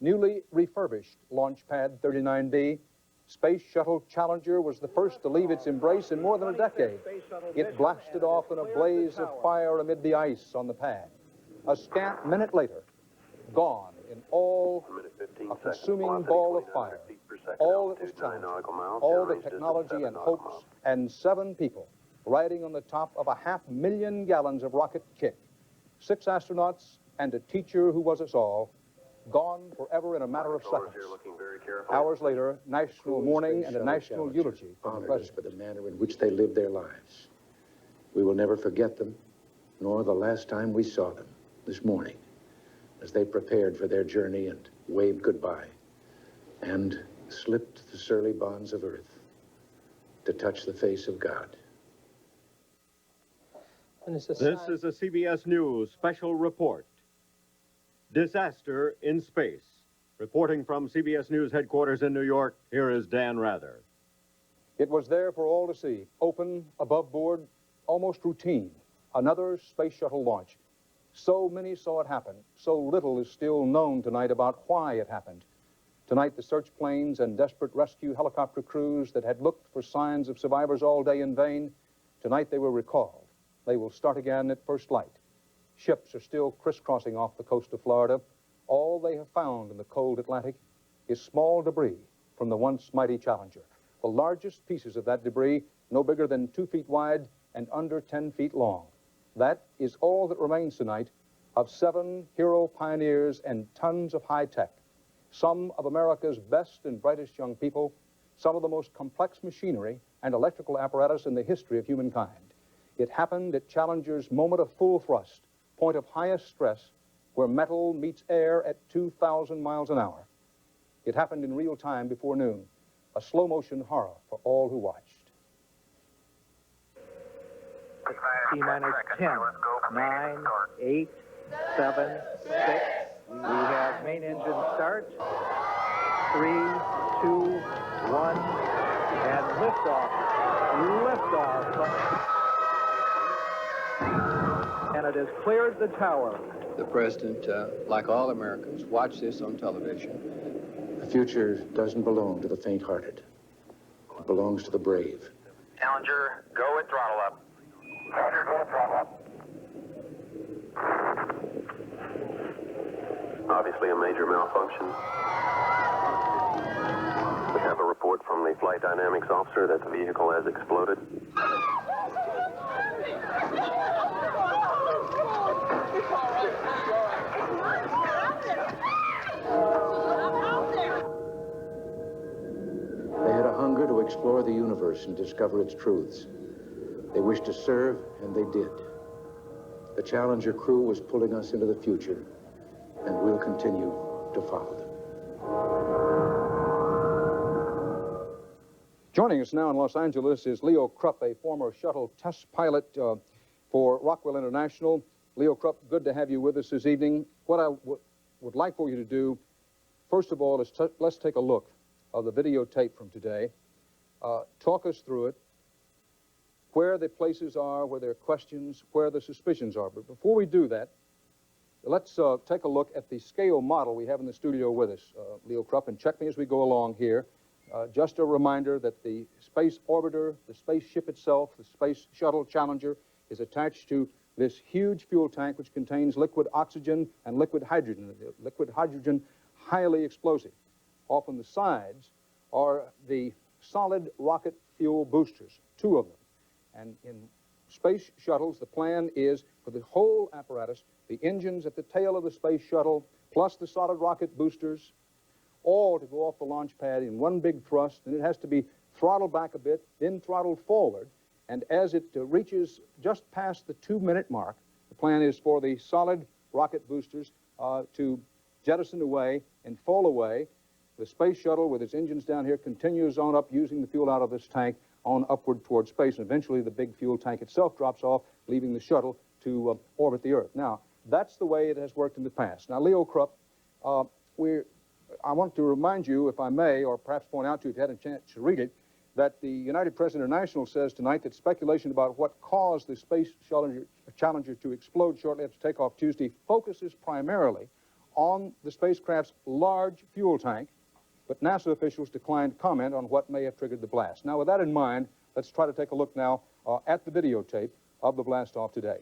newly refurbished Launch Pad 39B, Space Shuttle Challenger was the first to leave its embrace in more than a decade. It blasted off in a blaze of fire amid the ice on the pad. A scant minute later, gone in all a consuming ball of fire. All that was challenging, all the technology and hopes, and 7 people riding on the top of 500,000 gallons of rocket kick. 6 astronauts and a teacher who was us all, gone forever in a matter of seconds. Hours later, national mourning and a national eulogy from the president. For the manner in which they lived their lives. We will never forget them, nor the last time we saw them this morning, as they prepared for their journey and waved goodbye, and slipped the surly bonds of earth to touch the face of God. This is a CBS News special report. Disaster in space. Reporting from CBS News headquarters in New York, here is Dan Rather. It was there for all to see, open, above board, almost routine. Another space shuttle launch. So many saw it happen. So little is still known tonight about why it happened. Tonight, the search planes and desperate rescue helicopter crews that had looked for signs of survivors all day in vain, tonight they were recalled. They will start again at first light. Ships are still crisscrossing off the coast of Florida. All they have found in the cold Atlantic is small debris from the once mighty Challenger. The largest pieces of that debris, no bigger than 2 feet wide and under 10 feet long. That is all that remains tonight of 7 hero pioneers and tons of high tech. Some of America's best and brightest young people, some of the most complex machinery and electrical apparatus in the history of humankind. It happened at Challenger's moment of full thrust, point of highest stress, where metal meets air at 2,000 miles an hour. It happened in real time before noon, a slow-motion horror for all who watched. T-minus 10, 9, 8, 7, 6. We have main engine start. 3, 2, 1, and liftoff. Liftoff. And it has cleared the tower. The president, like all Americans, watched this on television. The future doesn't belong to the faint-hearted. It belongs to the brave. Challenger, go with throttle up. Roger, go with throttle up. Obviously a major malfunction. We have a report from the flight dynamics officer that the vehicle has exploded. They had a hunger to explore the universe and discover its truths. They wished to serve, and they did. The Challenger crew was pulling us into the future, and we'll continue to follow them. Joining us now in Los Angeles is Leo Krupp, a former shuttle test pilot for Rockwell International. Leo Krupp, good to have you with us this evening. What I would like for you to do, first of all, is let's take a look of the videotape from today. Talk us through it, where the places are, where there are questions, where the suspicions are. But before we do that, let's take a look at the scale model we have in the studio with us, Leo Krupp, and check me as we go along here. Just a reminder that the space orbiter, the spaceship itself, the Space Shuttle Challenger, is attached to this huge fuel tank which contains liquid oxygen and liquid hydrogen. Liquid hydrogen, highly explosive. Off on the sides are the solid rocket fuel boosters, 2 of them. And in space shuttles, the plan is for the whole apparatus, the engines at the tail of the space shuttle, plus the solid rocket boosters, all to go off the launch pad in one big thrust, and it has to be throttled back a bit, then throttled forward, and as it reaches just past the 2-minute mark, the plan is for the solid rocket boosters to jettison away and fall away. The space shuttle, with its engines down here, continues on up using the fuel out of this tank on upward toward space, and eventually the big fuel tank itself drops off, leaving the shuttle to orbit the Earth. Now, that's the way it has worked in the past. Now, Leo Krupp, I want to remind you, if I may, or perhaps point out to you if you had a chance to read it, that the United Press International says tonight that speculation about what caused the Space Challenger to explode shortly after takeoff Tuesday focuses primarily on the spacecraft's large fuel tank, but NASA officials declined comment on what may have triggered the blast. Now, with that in mind, let's try to take a look now at the videotape of the blast-off today.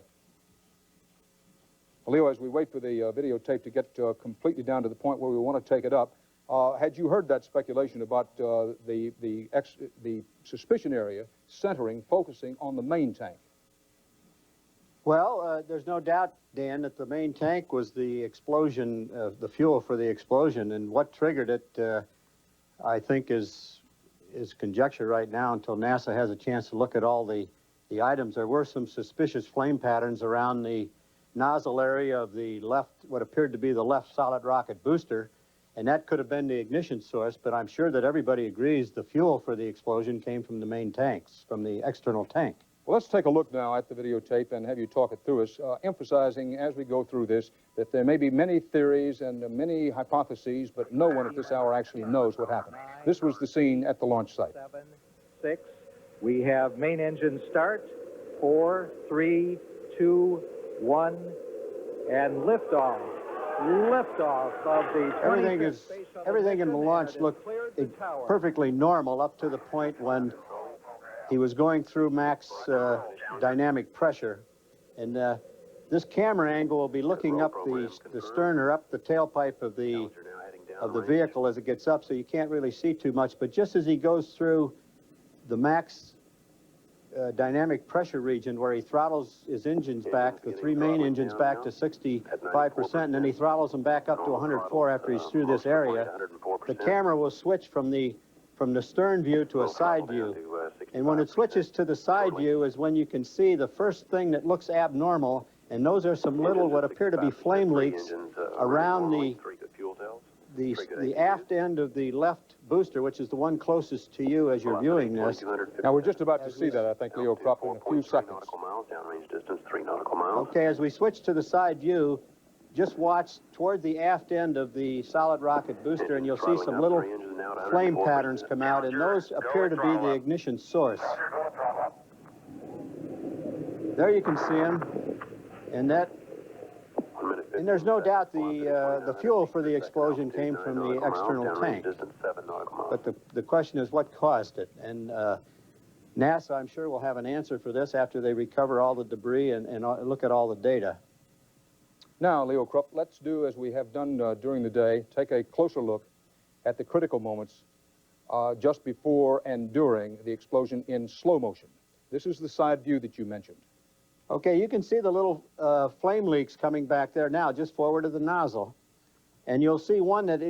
Leo, as we wait for the videotape to get completely down to the point where we want to take it up, had you heard that speculation about the suspicion area focusing on the main tank? Well, there's no doubt, Dan, that the main tank was the explosion, the fuel for the explosion, and what triggered it, I think, is conjecture right now until NASA has a chance to look at all the items. There were some suspicious flame patterns around the nozzle area of the left, what appeared to be the left solid rocket booster, and that could have been the ignition source, but I'm sure that everybody agrees the fuel for the explosion came from the main tanks, from the external tank. Well, let's take a look now at the videotape and have you talk it through us, emphasizing as we go through this that there may be many theories and many hypotheses, but no one at this hour actually knows what happened. This was the scene at the launch site. 7, 6. We have main engine start. 4, 3, 2, 1, and liftoff. Liftoff of the 25th Space Shuttle Everything in the mission, launch and it looked cleared the tower. perfectly normal up to the point when he was going through max dynamic pressure. And this camera angle will be looking up the stern or up the tailpipe of the vehicle as it gets up, so you can't really see too much. But just as he goes through the max dynamic pressure region where he throttles his engines back, the three main engines back to 65%, and then he throttles them back up to 104 after he's through this area, the camera will switch from the stern view to a side view. And when it switches to the side view is when you can see the first thing that looks abnormal, and those are some little what appear to be flame leaks around the aft end of the left booster, which is the one closest to you as you're viewing this. Now, we're just about to see that, I think, Leo Krupp, in a few seconds. Okay, as we switch to the side view, just watch toward the aft end of the solid rocket booster, and you'll see some little flame patterns come out, and those appear to be the ignition source. There you can see them, and there's no doubt the fuel for the explosion came from the external tank. But the question is what caused it, and NASA, I'm sure, will have an answer for this after they recover all the debris and look at all the data. Now, Leo Krupp, let's do as we have done during the day, take a closer look at the critical moments just before and during the explosion in slow motion. This is the side view that you mentioned. Okay, you can see the little flame leaks coming back there now, just forward of the nozzle. And you'll see one that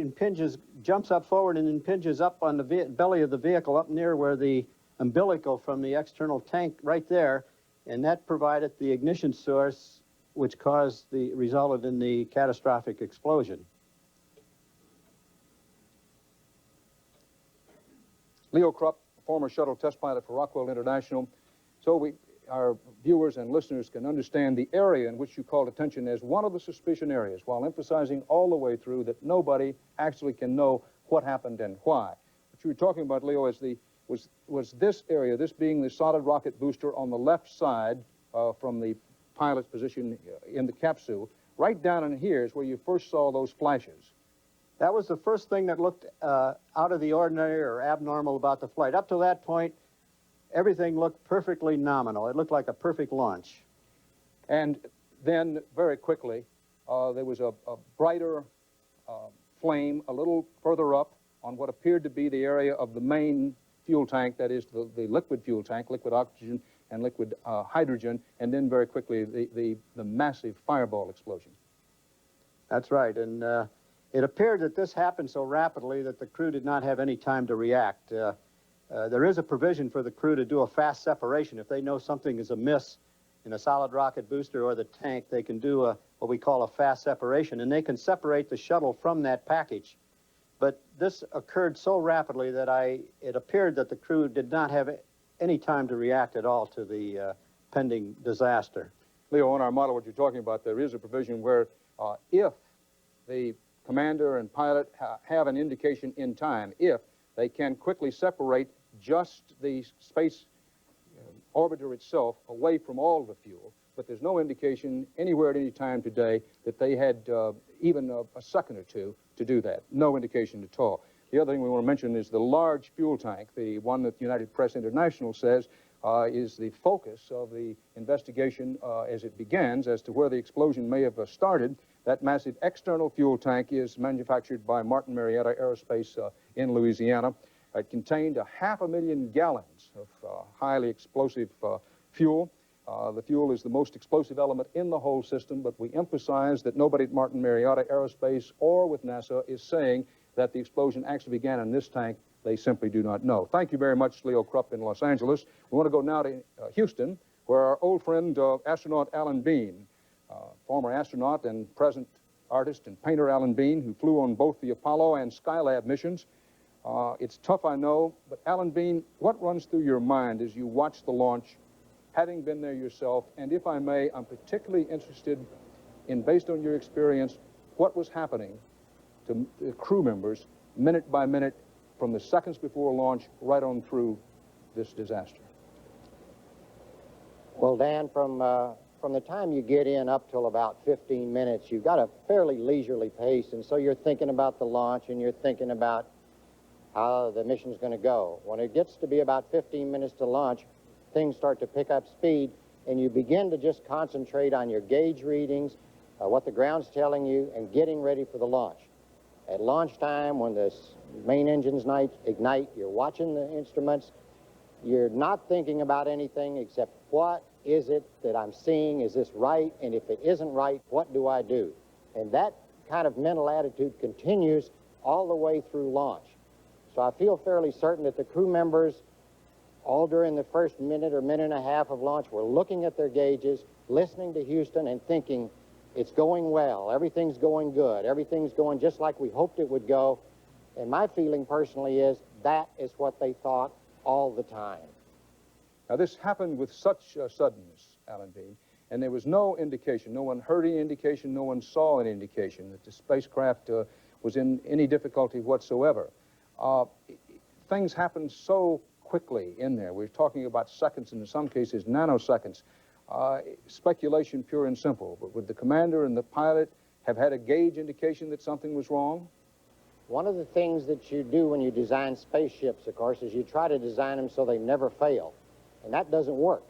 jumps up forward and impinges up on the belly of the vehicle, up near where the umbilical from the external tank, right there. And that provided the ignition source, which resulted in the catastrophic explosion. Leo Krupp, former shuttle test pilot for Rockwell International. So our viewers and listeners can understand the area in which you called attention as one of the suspicion areas, while emphasizing all the way through that nobody actually can know what happened and why. What you were talking about, Leo, is was this area, this being the solid rocket booster on the left side from the pilot's position in the capsule, right down in here is where you first saw those flashes. That was the first thing that looked out of the ordinary or abnormal about the flight. Up to that point, everything looked perfectly nominal. It looked like a perfect launch. And then, very quickly, there was a brighter flame a little further up on what appeared to be the area of the main fuel tank, that is the liquid fuel tank, liquid oxygen and liquid hydrogen, and then very quickly the massive fireball explosion. That's right, and it appeared that this happened so rapidly that the crew did not have any time to react. There is a provision for the crew to do a fast separation. If they know something is amiss in a solid rocket booster or the tank, they can do what we call a fast separation, and they can separate the shuttle from that package. But this occurred so rapidly that it appeared that the crew did not have any time to react at all to the pending disaster. Leo, on our model, what you're talking about, there is a provision where if the commander and pilot have an indication in time, if they can quickly separate just the space orbiter itself away from all the fuel, but there's no indication anywhere at any time today that they had even a second or two to do that. No indication at all. The other thing we want to mention is the large fuel tank, the one that United Press International says is the focus of the investigation as it begins as to where the explosion may have started. That massive external fuel tank is manufactured by Martin Marietta Aerospace in Louisiana. It contained 500,000 gallons of highly explosive fuel. The fuel is the most explosive element in the whole system, but we emphasize that nobody at Martin Marietta Aerospace or with NASA is saying that the explosion actually began in this tank. They simply do not know. Thank you very much, Leo Krupp in Los Angeles. We want to go now to Houston, where our old friend, astronaut Alan Bean, former astronaut and present artist and painter Alan Bean, who flew on both the Apollo and Skylab missions. It's tough, I know, but Alan Bean, what runs through your mind as you watch the launch, having been there yourself? And if I may, I'm particularly interested in, based on your experience, what was happening to the crew members minute by minute from the seconds before launch right on through this disaster. Well, Dan, from the time you get in up till about 15 minutes, you've got a fairly leisurely pace, and so you're thinking about the launch and you're thinking about how the mission's going to go. When it gets to be about 15 minutes to launch, things start to pick up speed, and you begin to just concentrate on your gauge readings, what the ground's telling you, and getting ready for the launch. At launch time, when the main engines ignite, you're watching the instruments. You're not thinking about anything except, what is it that I'm seeing? Is this right? And if it isn't right, what do I do? And that kind of mental attitude continues all the way through launch. So I feel fairly certain that the crew members, all during the first minute or minute and a half of launch, were looking at their gauges, listening to Houston, and thinking, it's going well, everything's going good, everything's going just like we hoped it would go. And my feeling personally is that is what they thought all the time. Now, this happened with such suddenness, Alan Bean, and there was no indication, no one heard any indication, no one saw any indication that the spacecraft was in any difficulty whatsoever. Things happened so quickly in there. We're talking about seconds, and in some cases nanoseconds. Speculation pure and simple, but would the commander and the pilot have had a gauge indication that something was wrong? One of the things that you do when you design spaceships, of course, is you try to design them so they never fail, and that doesn't work.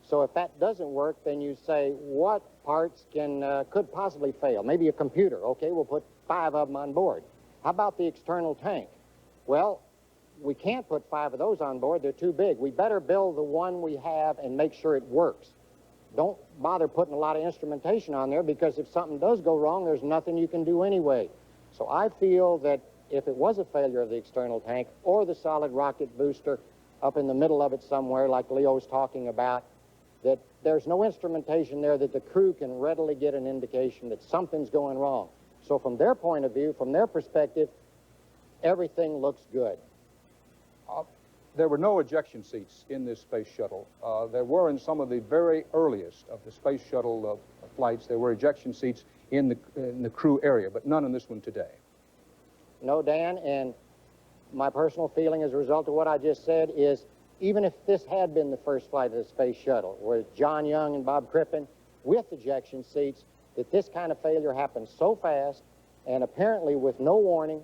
So if that doesn't work, then you say, what parts could possibly fail? Maybe a computer. Okay, we'll put 5 of them on board. How about the external tank? Well, we can't put 5 of those on board. They're too big. We better build the one we have and make sure it works. Don't bother putting a lot of instrumentation on there, because if something does go wrong, there's nothing you can do anyway. So I feel that if it was a failure of the external tank or the solid rocket booster up in the middle of it somewhere, like Leo's talking about, that there's no instrumentation there that the crew can readily get an indication that something's going wrong. So from their point of view, from their perspective, everything looks good. There were no ejection seats in this space shuttle. There were in some of the very earliest of the space shuttle flights. There were ejection seats in the crew area, but none in this one today. No, Dan, and my personal feeling as a result of what I just said is, even if this had been the first flight of the space shuttle, with John Young and Bob Crippen with ejection seats, that this kind of failure happened so fast and apparently with no warning,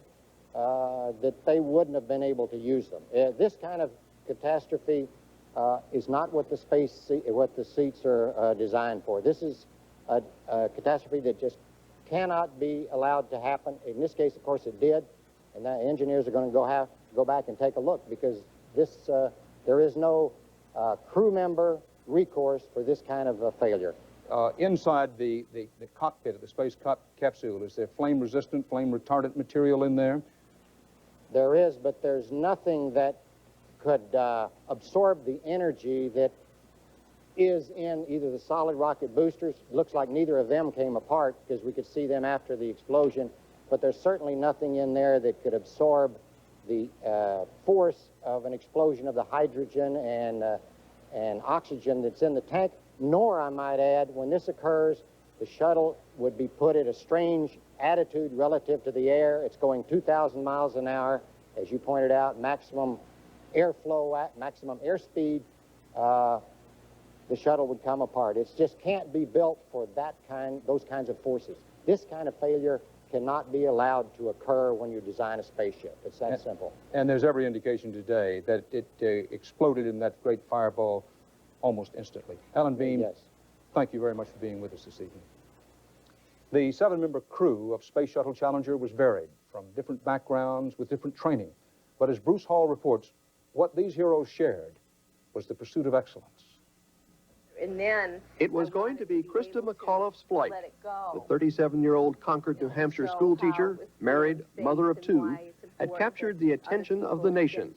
that they wouldn't have been able to use them. This kind of catastrophe is not what the seats are designed for. This is a catastrophe that just cannot be allowed to happen. In this case, of course, it did, and the engineers are going to go back and take a look, because there is no crew member recourse for this kind of failure. Inside the cockpit of the space capsule, is there flame-resistant, flame-retardant material in there? There is, but there's nothing that could absorb the energy that is in either the solid rocket boosters. It looks like neither of them came apart, because we could see them after the explosion, but there's certainly nothing in there that could absorb the force of an explosion of the hydrogen and oxygen that's in the tank. Nor, I might add, when this occurs, the shuttle would be put at a strange attitude relative to the air. It's going 2,000 miles an hour, as you pointed out, maximum airflow at maximum airspeed. The shuttle would come apart. It just can't be built for those kinds of forces. This kind of failure cannot be allowed to occur when you design a spaceship. It's that simple. And there's every indication today that it exploded in that great fireball almost instantly. Alan Beam, Yes. thank you very much for being with us this evening. The 7-member crew of Space Shuttle Challenger was varied from different backgrounds with different training. But as Bruce Hall reports, what these heroes shared was the pursuit of excellence. And then It was going to be Krista McAuliffe's flight. let it go. The 37-year-old Concord, New Hampshire schoolteacher, married, mother of 2, had captured the attention of the nation.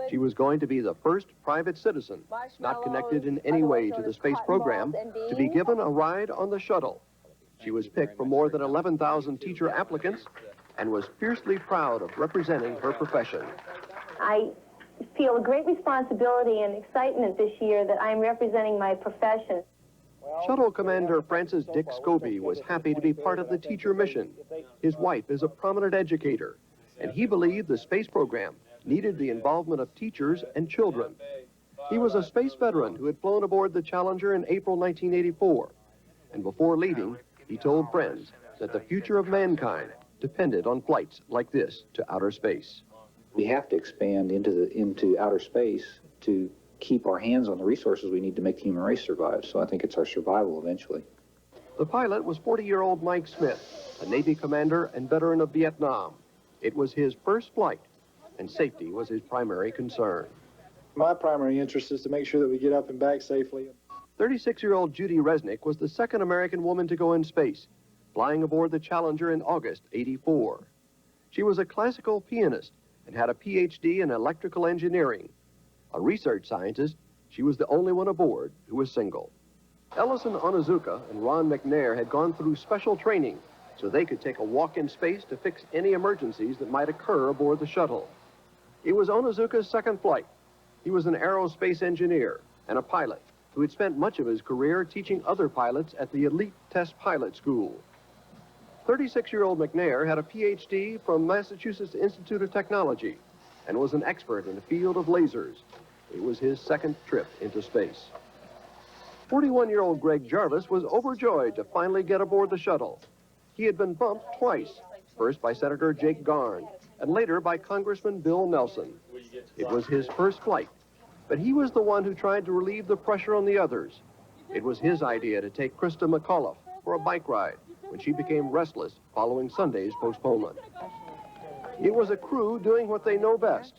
She was going to be the first private citizen, not connected in any way to the space program, to be given a ride on the shuttle. She was picked from more than 11,000 teacher applicants and was fiercely proud of representing her profession. I feel a great responsibility and excitement this year that I'm representing my profession. Shuttle Commander Francis Dick Scobie was happy to be part of the teacher mission. His wife is a prominent educator, and he believed the space program needed the involvement of teachers and children. He was a space veteran who had flown aboard the Challenger in April 1984, and before leaving, he told friends that the future of mankind depended on flights like this to outer space. We have to expand into outer space to keep our hands on the resources we need to make the human race survive. So I think it's our survival eventually. The pilot was 40-year-old Mike Smith, a Navy commander and veteran of Vietnam. It was his first flight, and safety was his primary concern. My primary interest is to make sure that we get up and back safely. 36-year-old Judy Resnick was the second American woman to go in space, flying aboard the Challenger in August '84. She was a classical pianist and had a PhD in electrical engineering. A research scientist, she was the only one aboard who was single. Ellison Onizuka and Ron McNair had gone through special training so they could take a walk in space to fix any emergencies that might occur aboard the shuttle. It was Onizuka's second flight. He was an aerospace engineer and a pilot who had spent much of his career teaching other pilots at the elite test pilot school. 36-year-old McNair had a PhD from Massachusetts Institute of Technology and was an expert in the field of lasers. It was his second trip into space. 41-year-old Greg Jarvis was overjoyed to finally get aboard the shuttle. He had been bumped twice, first by Senator Jake Garn and later by Congressman Bill Nelson. It was his first flight, but he was the one who tried to relieve the pressure on the others. It was his idea to take Krista McAuliffe for a bike ride when she became restless following Sunday's postponement. It was a crew doing what they know best,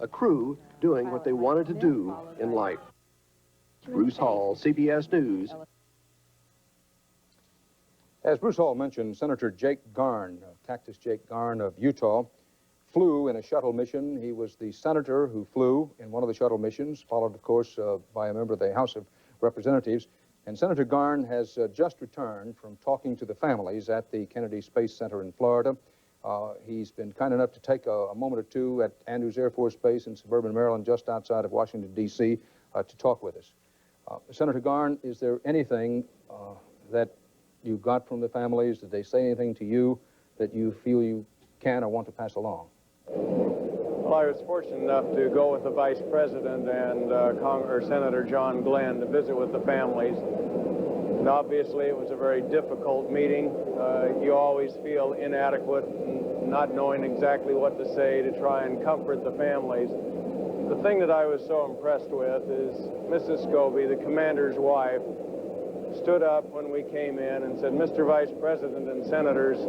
a crew doing what they wanted to do in life. Bruce Hall, CBS News. As Bruce Hall mentioned, Senator Jake Garn, Cactus Jake Garn of Utah, flew in a shuttle mission. He was the senator who flew in one of the shuttle missions, followed, of course, by a member of the House of Representatives. And Senator Garn has just returned from talking to the families at the Kennedy Space Center in Florida. He's been kind enough to take a moment or two at Andrews Air Force Base in suburban Maryland, just outside of Washington, D.C., to talk with us. Senator Garn, is there anything that you got from the families? Did they say anything to you that you feel you can or want to pass along? Well, I was fortunate enough to go with the Vice President and Senator John Glenn to visit with the families. And obviously, it was a very difficult meeting. You always feel inadequate and not knowing exactly what to say to try and comfort the families. The thing that I was so impressed with is Mrs. Scobie, the commander's wife, stood up when we came in and said, "Mr. Vice President and Senators,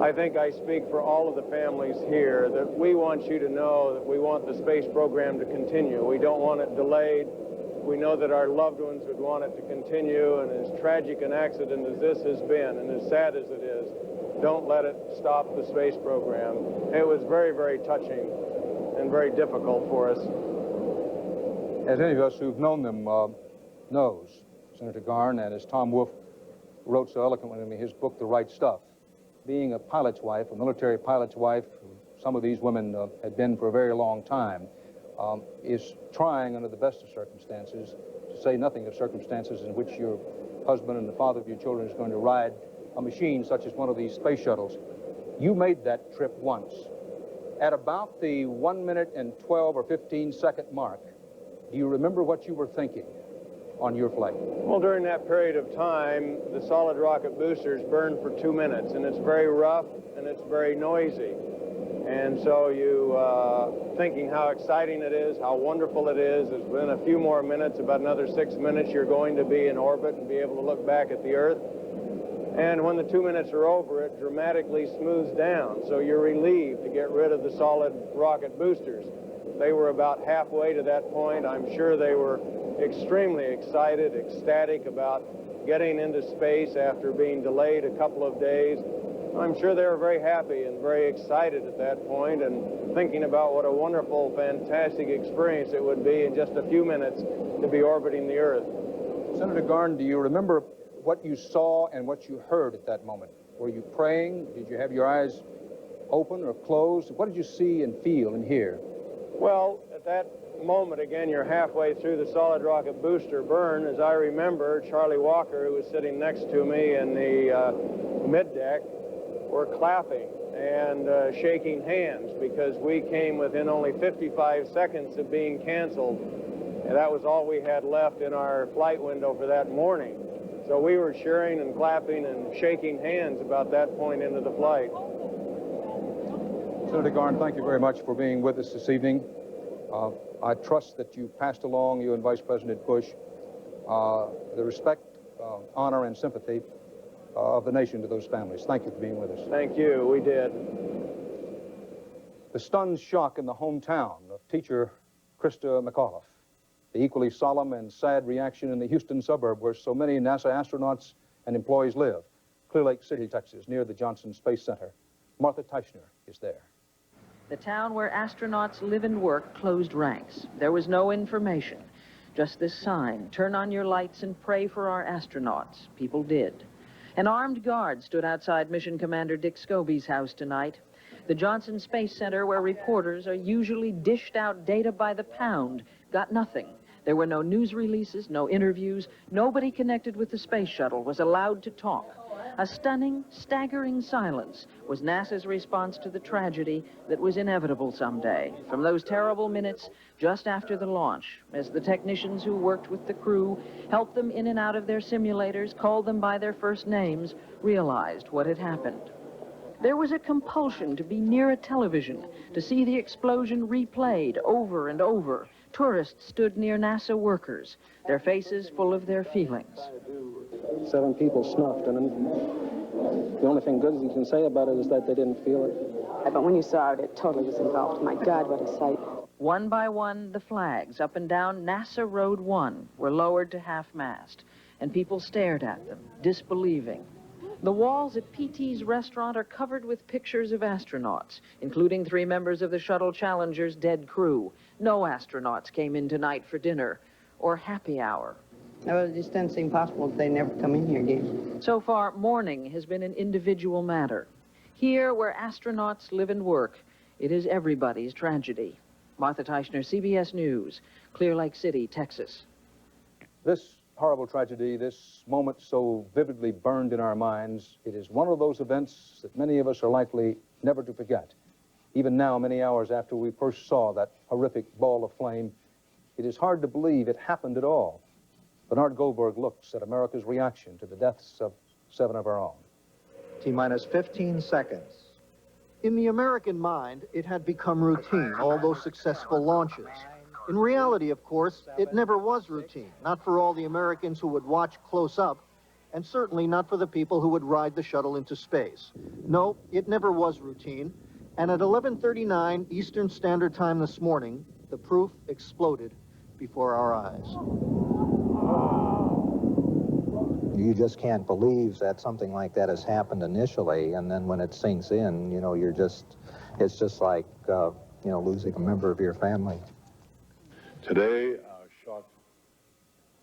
I think I speak for all of the families here that we want you to know that we want the space program to continue. We don't want it delayed. We know that our loved ones would want it to continue, and as tragic an accident as this has been, and as sad as it is, don't let it stop the space program." It was very, very touching and very difficult for us. As any of us who've known them knows, Senator Garn, and as Tom Wolfe wrote so eloquently in his book, The Right Stuff, being a pilot's wife, a military pilot's wife, some of these women had been for a very long time, is trying under the best of circumstances, to say nothing of circumstances in which your husband and the father of your children is going to ride a machine such as one of these space shuttles. You made that trip once. At about the 1 minute and 12 or 15 second mark, do you remember what you were thinking? on your flight? Well, during that period of time, the solid rocket boosters burned for 2 minutes, and it's very rough and it's very noisy. And so thinking how exciting it is, how wonderful it is within a few more minutes, about another 6 minutes, you're going to be in orbit and be able to look back at the Earth. And when the 2 minutes are over, it dramatically smooths down. So you're relieved to get rid of the solid rocket boosters. They were about halfway to that point. I'm sure they were extremely excited, ecstatic about getting into space after being delayed a couple of days. I'm sure they were very happy and very excited at that point and thinking about what a wonderful, fantastic experience it would be in just a few minutes to be orbiting the Earth. Senator Garn, do you remember what you saw and what you heard at that moment? Were you praying? Did you have your eyes open or closed? What did you see and feel and hear? Well, at that moment, again, you're halfway through the solid rocket booster burn. As I remember, Charlie Walker, who was sitting next to me in the mid-deck, were clapping and shaking hands because we came within only 55 seconds of being canceled, and that was all we had left in our flight window for that morning. So we were cheering and clapping and shaking hands about that point into the flight. Senator Garn, thank you very much for being with us this evening. I trust that you passed along, you and Vice President Bush, the respect, honor, and sympathy of the nation to those families. Thank you for being with us. Thank you. We did. The stunned shock in the hometown of teacher Krista McAuliffe. The equally solemn and sad reaction in the Houston suburb where so many NASA astronauts and employees live. Clear Lake City, Texas, near the Johnson Space Center. Martha Teichner is there. The town where astronauts live and work closed ranks. There was no information, just this sign, turn on your lights and pray for our astronauts. People did. An armed guard stood outside Mission Commander Dick Scobie's house tonight. The Johnson Space Center, where reporters are usually dished out data by the pound, got nothing. There were no news releases, no interviews. Nobody connected with the space shuttle was allowed to talk. A stunning, staggering silence was NASA's response to the tragedy that was inevitable someday. From those terrible minutes just after the launch, as the technicians who worked with the crew helped them in and out of their simulators, called them by their first names, realized what had happened. There was a compulsion to be near a television, to see the explosion replayed over and over. Tourists stood near NASA workers, their faces full of their feelings. 7 people snuffed, and the only thing good you can say about it is that they didn't feel it. But when you saw it, it totally was engulfed. My God, what a sight. One by one, the flags up and down NASA Road 1 were lowered to half-mast, and people stared at them, disbelieving. The walls at PT's restaurant are covered with pictures of astronauts, including 3 members of the Shuttle Challenger's dead crew. No astronauts came in tonight for dinner or happy hour. No, it just doesn't seem possible that they never come in here again. So far, mourning has been an individual matter. Here, where astronauts live and work, it is everybody's tragedy. Martha Teichner, CBS News, Clear Lake City, Texas. This horrible tragedy, this moment so vividly burned in our minds, it is one of those events that many of us are likely never to forget. Even now, many hours after we first saw that horrific ball of flame, it is hard to believe it happened at all. Bernard Goldberg looks at America's reaction to the deaths of 7 of our own. T-minus 15 seconds. In the American mind, it had become routine, all those successful launches. In reality, of course, it never was routine, not for all the Americans who would watch close up, and certainly not for the people who would ride the shuttle into space. No, it never was routine, and at 11:39 Eastern Standard Time this morning, the proof exploded before our eyes. You just can't believe that something like that has happened initially, and then when it sinks in, you know, it's just like, losing a member of your family. Today, our shock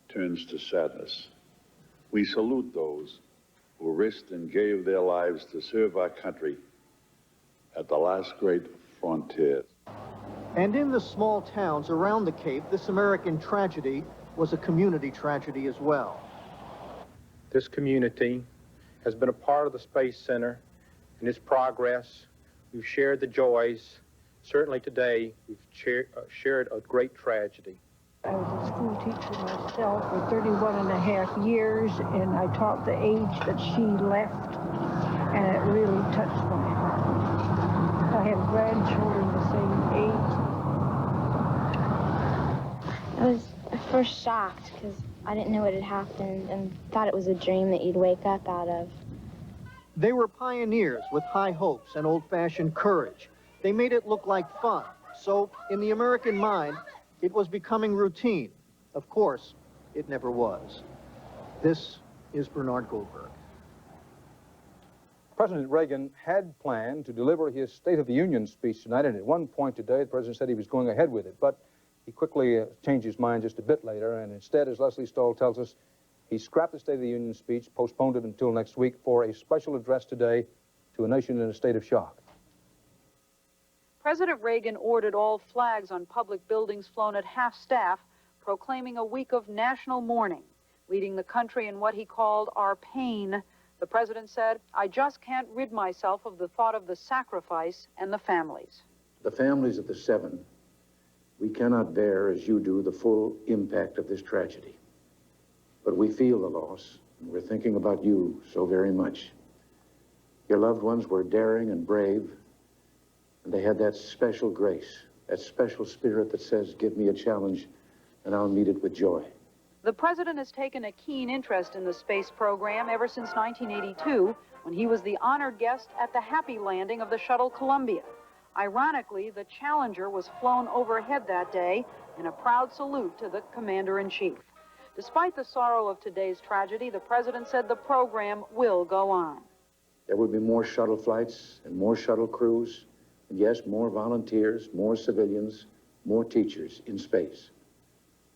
turns to sadness. We salute those who risked and gave their lives to serve our country at the last great frontier. And in the small towns around the Cape, this American tragedy was a community tragedy as well. This community has been a part of the Space Center and its progress. We've shared the joys. Certainly today, we've shared a great tragedy. I was a school teacher myself for 31 and a half years, and I taught the age that she left, and it really touched my heart. I have grandchildren the same age. I was at first shocked because I didn't know what had happened and thought it was a dream that you'd wake up out of. They were pioneers with high hopes and old-fashioned courage. They made it look like fun. So, in the American mind, it was becoming routine. Of course, it never was. This is Bernard Goldberg. President Reagan had planned to deliver his State of the Union speech tonight, and at one point today, the president said he was going ahead with it, but he quickly changed his mind just a bit later, and instead, as Leslie Stahl tells us, he scrapped the State of the Union speech, postponed it until next week for a special address today to a nation in a state of shock. President Reagan ordered all flags on public buildings flown at half-staff, proclaiming a week of national mourning, leading the country in what he called our pain. The president said, "I just can't rid myself of the thought of the sacrifice and the families." The families of the 7, we cannot bear, as you do, the full impact of this tragedy. But we feel the loss, and we're thinking about you so very much. Your loved ones were daring and brave, and they had that special grace, that special spirit that says, give me a challenge, and I'll meet it with joy. The president has taken a keen interest in the space program ever since 1982, when he was the honored guest at the happy landing of the Shuttle Columbia. Ironically, the Challenger was flown overhead that day in a proud salute to the commander-in-chief. Despite the sorrow of today's tragedy, the president said the program will go on. There will be more shuttle flights and more shuttle crews, and yes, more volunteers, more civilians, more teachers in space.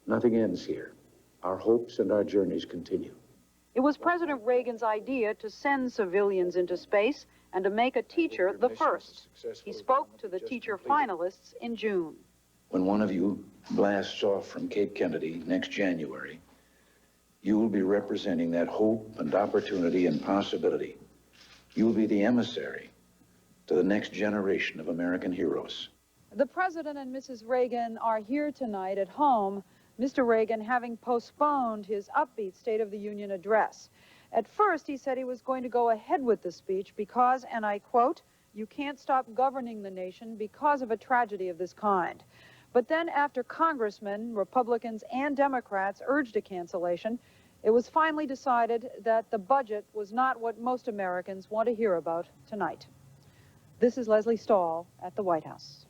Nothing ends here. Our hopes and our journeys continue. It was President Reagan's idea to send civilians into space and to make a teacher the first. He spoke to the teacher finalists in June. When one of you blasts off from Cape Kennedy next January, you will be representing that hope and opportunity and possibility. You will be the emissary to the next generation of American heroes. The President and Mrs. Reagan are here tonight at home, Mr. Reagan having postponed his upbeat State of the Union address. At first, he said he was going to go ahead with the speech because, and I quote, "You can't stop governing the nation because of a tragedy of this kind." But then after congressmen, Republicans and Democrats urged a cancellation, it was finally decided that the budget was not what most Americans want to hear about tonight. This is Leslie Stahl at the White House.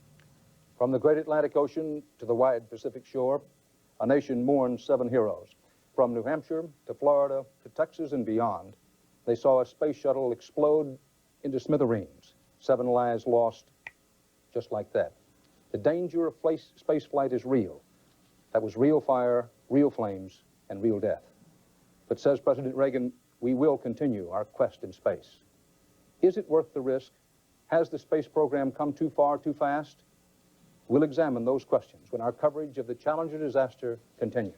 From the great Atlantic Ocean to the wide Pacific shore, a nation mourns 7 heroes. From New Hampshire to Florida to Texas and beyond, they saw a space shuttle explode into smithereens. 7 lives lost just like that. The danger of space flight is real. That was real fire, real flames, and real death. But says President Reagan, we will continue our quest in space. Is it worth the risk? Has the space program come too far, too fast? We'll examine those questions when our coverage of the Challenger disaster continues.